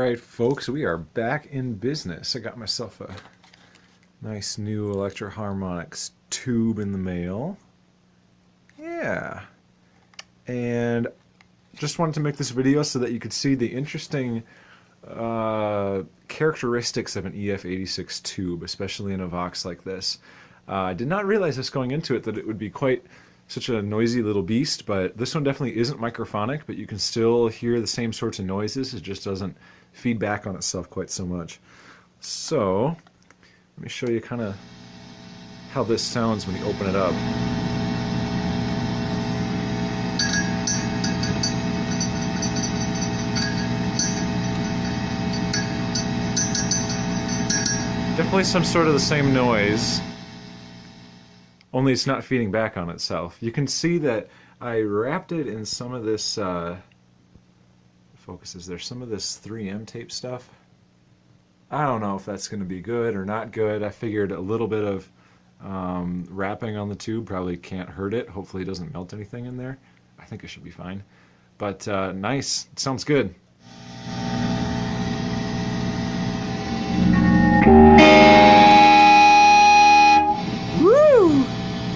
Alright folks, we are back in business. I got myself a nice new Electro-Harmonics tube in the mail. Yeah. And just wanted to make this video so that you could see the interesting characteristics of an EF86 tube, especially in a Vox like this. I did not realize this going into it that it would be quite such a noisy little beast, but this one definitely isn't microphonic, but you can still hear the same sorts of noises. It just doesn't feed back on itself quite so much. So let me show you kind of how this sounds when you open it up. Definitely some sort of the same noise, only it's not feeding back on itself. You can see that I wrapped it in some of this, focuses there, some of this 3M tape stuff. I don't know if that's going to be good or not good. I figured a little bit of wrapping on the tube probably can't hurt it. Hopefully it doesn't melt anything in there. I think it should be fine. But nice, it sounds good.